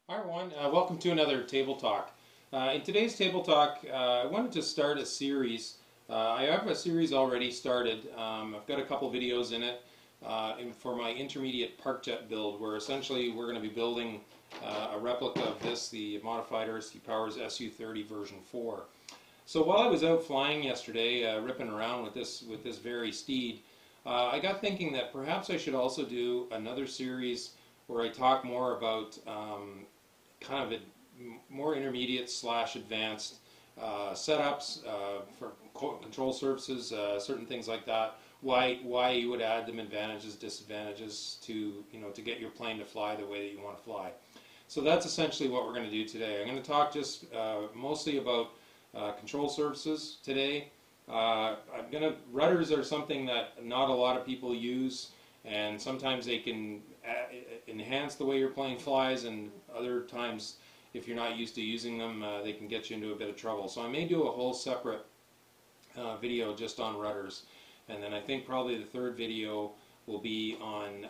Hi everyone, welcome to another Table Talk. In today's Table Talk, I wanted to start a series. I have a series already started. I've got a couple videos in it for my intermediate park jet build, where essentially we're going to be building a replica of this, the modified RC Powers SU30 version 4. So while I was out flying yesterday, ripping around with this very steed, I got thinking that perhaps I should also do another series where I talk more about kind of more intermediate / advanced setups for control surfaces, certain things like that. Why you would add them, advantages, disadvantages to to get your plane to fly the way that you want to fly. So that's essentially what we're going to do today. I'm going to talk just mostly about control surfaces today. Rudders are something that not a lot of people use, and sometimes they can enhance the way your plane flies, and other times, if you're not used to using them, they can get you into a bit of trouble. So I may do a whole separate video just on rudders, and then I think probably the third video will be on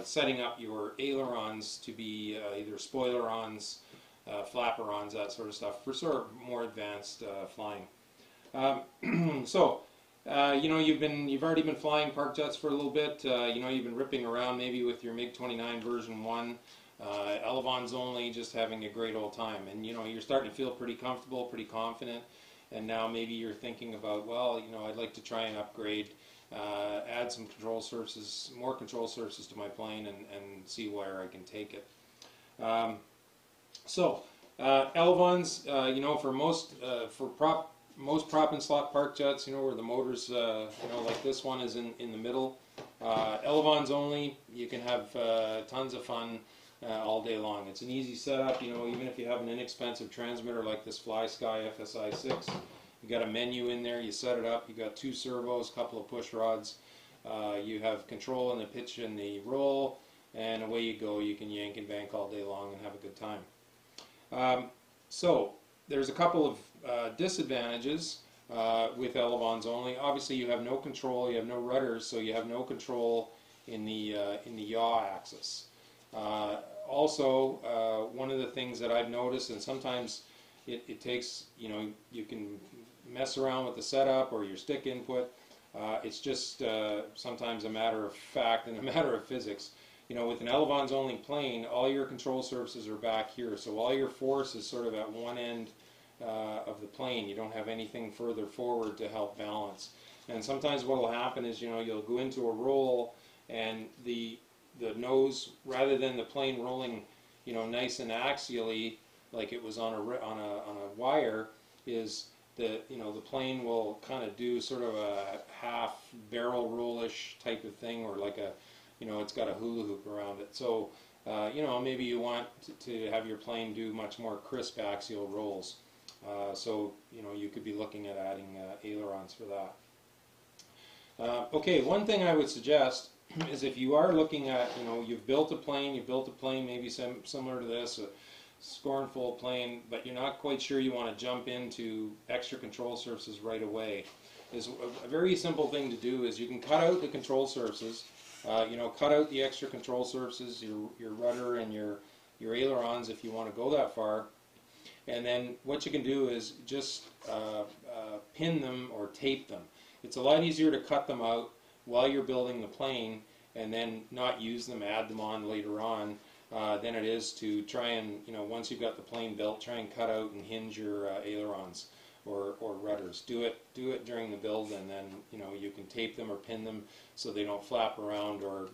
setting up your ailerons to be either spoilerons, flapperons, that sort of stuff, for sort of more advanced flying. You've already been flying park jets for a little bit. You've been ripping around maybe with your MiG-29 version 1, elevons only, just having a great old time. And you're starting to feel pretty comfortable, pretty confident. And now maybe you're thinking about, well, I'd like to try and upgrade, add some control surfaces, more control surfaces to my plane, and see where I can take it. Elevons, for most prop and slot park jets, where the motors, like this one is in the middle. Elevons only, you can have tons of fun all day long. It's an easy setup, even if you have an inexpensive transmitter like this FlySky FSI 6. You got a menu in there, you set it up, you got 2 servos, a couple of push rods, you have control in the pitch and the roll, and away you go. You can yank and bank all day long and have a good time. So there's a couple of disadvantages with elevons only. Obviously, you have no control. You have no rudders, so you have no control in the yaw axis. Also, one of the things that I've noticed, and sometimes it takes, you can mess around with the setup or your stick input. It's just sometimes a matter of fact and a matter of physics. With an elevons only plane, all your control surfaces are back here, so all your force is sort of at one end of the plane. You don't have anything further forward to help balance. And sometimes what will happen is, you'll go into a roll, and the nose, rather than the plane rolling, nice and axially like it was on a wire, is the plane will kind of do sort of a half barrel rollish type of thing, or like a it's got a hula hoop around it. So maybe you want to have your plane do much more crisp axial rolls. So you could be looking at adding ailerons for that. Okay, one thing I would suggest is, if you are looking at, you've built a plane maybe similar to this, a scornful plane, but you're not quite sure you want to jump into extra control surfaces right away, is a very simple thing to do is you can cut out the control surfaces, cut out the extra control surfaces, your rudder and your ailerons if you want to go that far. And then what you can do is just pin them or tape them. It's a lot easier to cut them out while you're building the plane and then not use them, add them on later on, than it is to try and, once you've got the plane built, try and cut out and hinge your ailerons or rudders. Do it during the build, and then you can tape them or pin them so they don't flap around or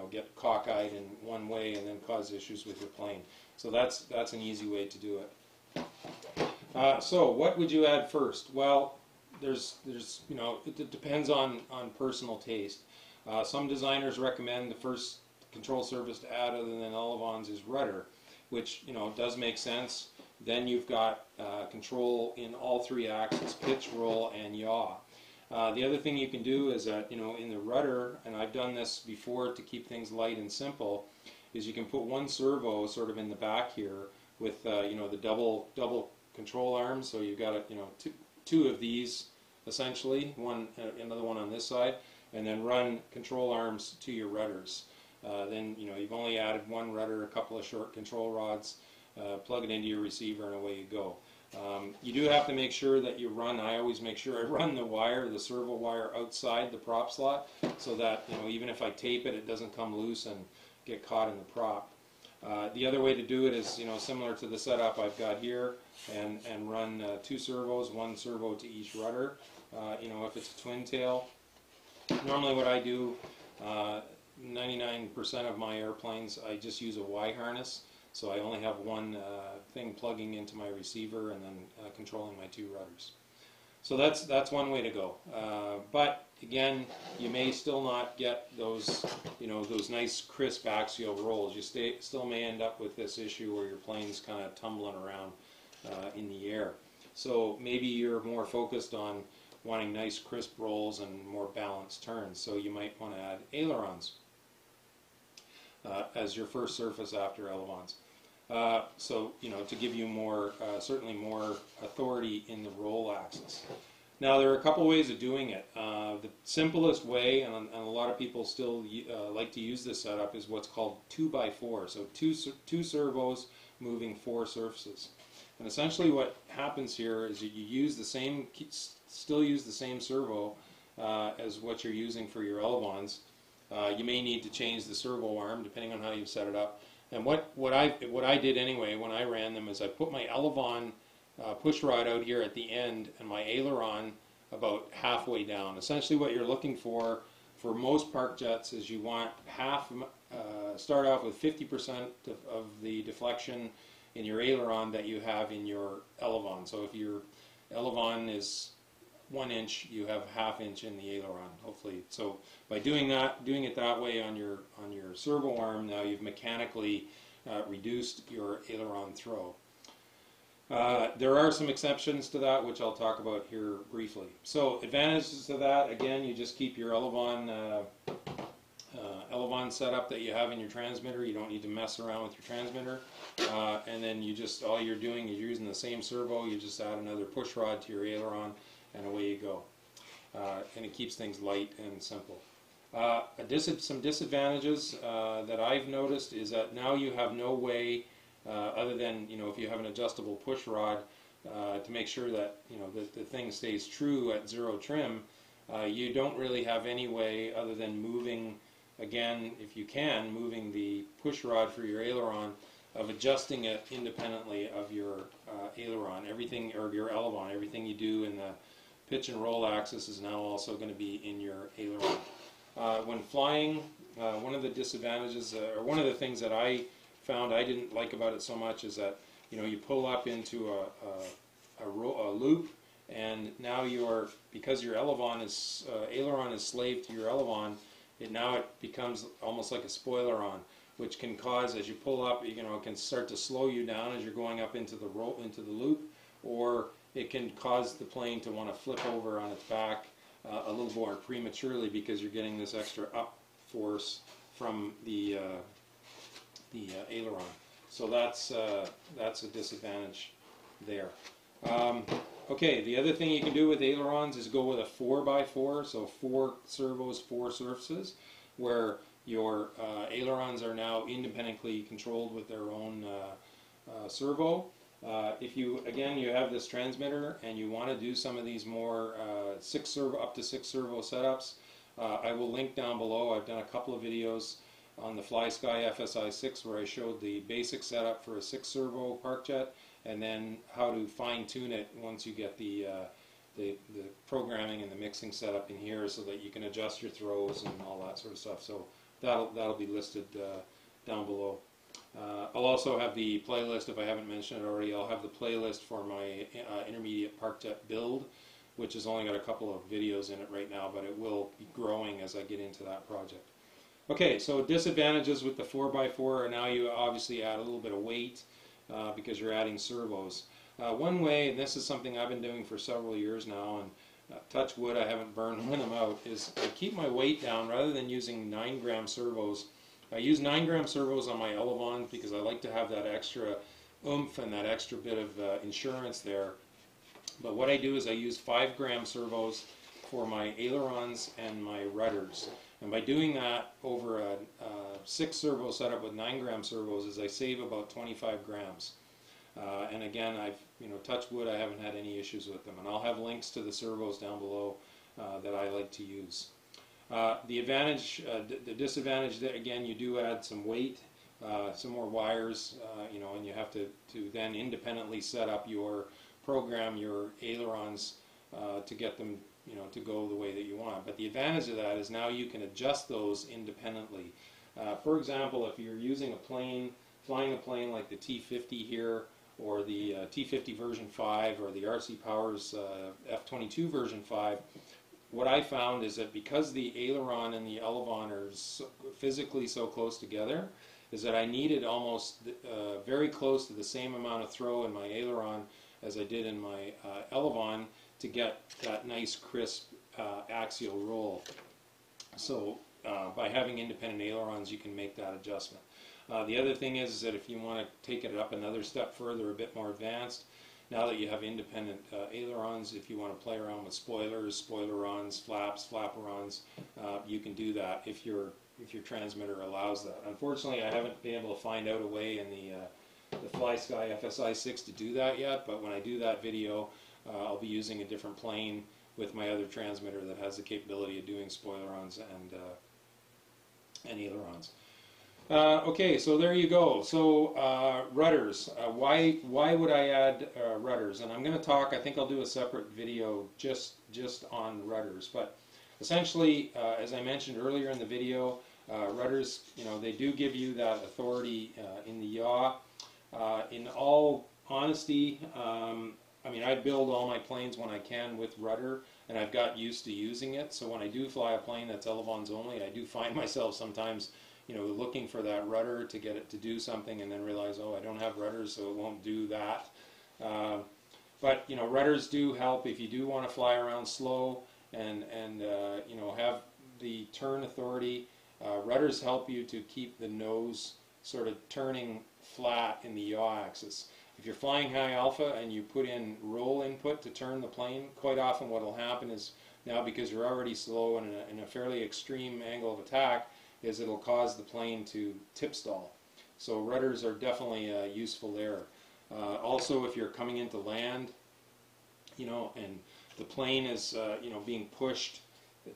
get cockeyed in one way and then cause issues with your plane. So that's an easy way to do it. So what would you add first? Well, there's it depends on personal taste. Some designers recommend the first control surface to add other than elevons is rudder, which does make sense. Then you've got control in all 3 axes: pitch, roll, and yaw. The other thing you can do is that in the rudder, and I've done this before to keep things light and simple, is you can put 1 servo sort of in the back here with the double control arms. So you've got two of these essentially, another one on this side, and then run control arms to your rudders. Then you've only added 1 rudder, a couple of short control rods, plug it into your receiver, and away you go. You do have to make sure that you run, I always make sure I run the wire, the servo wire, outside the prop slot, so that, you know, even if I tape it, it doesn't come loose and get caught in the prop. The other way to do it is, you know, similar to the setup I've got here, and run 2 servos, 1 servo to each rudder. You know, if it's a twin tail. Normally what I do, 99% of my airplanes, I just use a Y harness, so I only have one thing plugging into my receiver and then controlling my 2 rudders. So that's one way to go. But again, you may still not get those, you know, those nice crisp axial rolls. You still may end up with this issue where your plane's kind of tumbling around in the air. So maybe you're more focused on wanting nice crisp rolls and more balanced turns. So you might want to add ailerons as your first surface after elevons. So, you know, to give you more, certainly more authority in the roll axis. Now, there are a couple ways of doing it. The simplest way, and a lot of people still like to use this setup, is what's called 2x4. So two servos moving 4 surfaces. And essentially what happens here is that you use the same, still use the same servo as what you're using for your elevons. You may need to change the servo arm depending on how you set it up. And what I did anyway when I ran them is I put my elevon push rod out here at the end and my aileron about halfway down. Essentially what you're looking for most park jets is you want start off with 50% of the deflection in your aileron that you have in your elevon. So if your elevon is 1 inch, you have ½ inch in the aileron, hopefully. So by doing it that way on your servo arm, now you've mechanically reduced your aileron throw. There are some exceptions to that, which I'll talk about here briefly. So advantages to that, again, you just keep your elevon setup that you have in your transmitter. You don't need to mess around with your transmitter. And then all you're doing is using the same servo. You just add another push rod to your aileron, and away you go. And it keeps things light and simple. Some disadvantages that I've noticed is that now you have no way, other than, you know, if you have an adjustable push rod, to make sure that, you know, the thing stays true at 0 trim. You don't really have any way other than moving, again, if you can, moving the push rod for your aileron, of adjusting it independently of your aileron. Everything, or your elevon, everything you do in the pitch and roll axis is now also going to be in your aileron. When flying, one of the disadvantages, or one of the things that I found I didn't like about it so much, is that, you know, you pull up into a loop, and now because your aileron is slave to your elevon, it becomes almost like a spoiler-on, which can cause, as you pull up, you know, it can start to slow you down as you're going up into the loop, or it can cause the plane to want to flip over on its back a little more prematurely because you're getting this extra up force from the aileron. So that's a disadvantage there. Okay, the other thing you can do with ailerons is go with a 4x4, so 4 servos, 4 surfaces, where your ailerons are now independently controlled with their own servo. If you have this transmitter and you want to do some of these more up to 6 servo setups, I will link down below. I've done a couple of videos on the FlySky FSI-6 where I showed the basic setup for a 6 servo park jet, and then how to fine tune it once you get the programming and the mixing setup in here, so that you can adjust your throws and all that sort of stuff. So that'll be listed down below. I'll also have the playlist, if I haven't mentioned it already. I'll have the playlist for my intermediate park jet build, which has only got a couple of videos in it right now, but it will be growing as I get into that project. Okay, so disadvantages with the 4x4 are now you obviously add a little bit of weight because you're adding servos. One way, and this is something I've been doing for several years now, and touch wood, I haven't burned one of them out, is I keep my weight down. Rather than using 9-gram servos, I use 9-gram servos on my elevons because I like to have that extra oomph and that extra bit of insurance there. But what I do is I use 5-gram servos for my ailerons and my rudders. And by doing that over a 6 servo setup with 9-gram servos, is I save about 25 grams. And again, I've touched wood, I haven't had any issues with them. And I'll have links to the servos down below that I like to use. The advantage, the disadvantage, that again, you do add some weight, some more wires, and you have to then independently set up your program, your ailerons, to get them to go the way that you want. But the advantage of that is now you can adjust those independently. For example, if you're using a plane, flying a plane like the T50 here, or the T50 version 5, or the RC Powers F22 version 5, what I found is that because the aileron and the elevon are physically so close together, is that I needed almost very close to the same amount of throw in my aileron as I did in my elevon to get that nice crisp axial roll. So by having independent ailerons, you can make that adjustment. The other thing is that if you want to take it up another step further, a bit more advanced, now that you have independent ailerons, if you want to play around with spoilers, spoilerons, flaps, flapperons, you can do that if your transmitter allows that. Unfortunately, I haven't been able to find out a way in the FlySky FSI 6 to do that yet, but when I do that video, I'll be using a different plane with my other transmitter that has the capability of doing spoilerons and ailerons. Okay, so there you go. So rudders. Why would I add rudders? And I'm going to talk. I think I'll do a separate video just on rudders. But essentially, as I mentioned earlier in the video, rudders, they do give you that authority in the yaw. In all honesty, I mean, I build all my planes when I can with rudder, and I've got used to using it. So when I do fly a plane that's elevons only, I do find myself sometimes looking for that rudder to get it to do something, and then realize, oh, I don't have rudders, so it won't do that. But rudders do help if you do want to fly around slow and have the turn authority. Rudders help you to keep the nose sort of turning flat in the yaw axis. If you're flying high alpha and you put in roll input to turn the plane, quite often what will happen is, now because you're already slow and in a fairly extreme angle of attack, is it'll cause the plane to tip stall. So rudders are definitely useful there. Also, if you're coming into land, and the plane is being pushed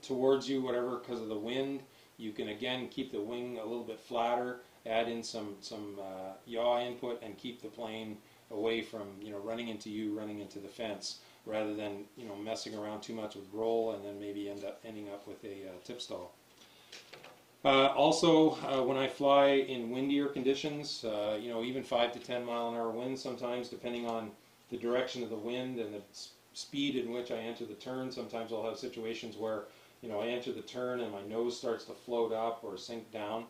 towards you, whatever, because of the wind, you can again keep the wing a little bit flatter, add in some yaw input, and keep the plane away from running into you, running into the fence, rather than messing around too much with roll and then maybe ending up with a tip stall. Also, when I fly in windier conditions, even 5 to 10 mile an hour winds sometimes, depending on the direction of the wind and the speed in which I enter the turn, sometimes I'll have situations where I enter the turn and my nose starts to float up or sink down.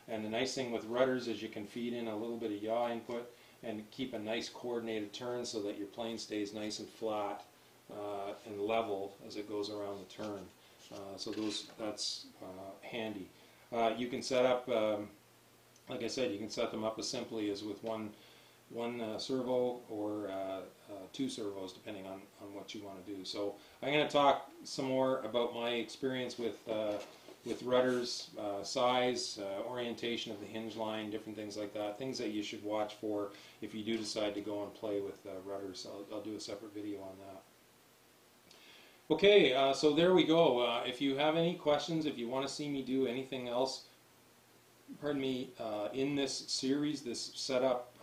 And the nice thing with rudders is you can feed in a little bit of yaw input and keep a nice coordinated turn so that your plane stays nice and flat and level as it goes around the turn. So that's handy. You can set up, like I said, you can set them up as simply as with one servo or 2 servos, depending on what you want to do. So I'm going to talk some more about my experience with rudders, size, orientation of the hinge line, different things like that, things that you should watch for if you do decide to go and play with rudders. I'll do a separate video on that. Okay, so there we go. If you have any questions, if you want to see me do anything else, pardon me, in this series, this setup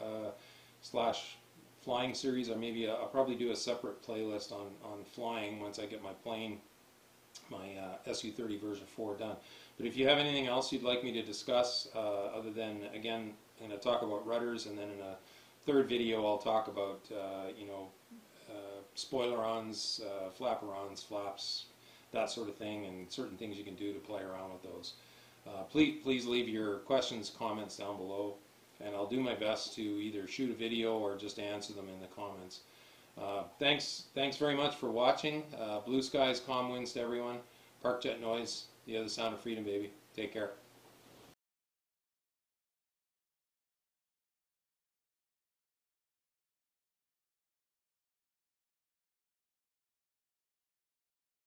slash flying series, or maybe I'll probably do a separate playlist on flying once I get my plane, my SU-30 version 4 done. But if you have anything else you'd like me to discuss, other than, again, I'm going to talk about rudders, and then in a third video I'll talk about, spoilerons, flapperons, flaps, that sort of thing, and certain things you can do to play around with those. Please leave your questions, comments down below, and I'll do my best to either shoot a video or just answer them in the comments. Thanks very much for watching. Blue skies, calm winds to everyone. Park jet noise, the other sound of freedom, baby. Take care.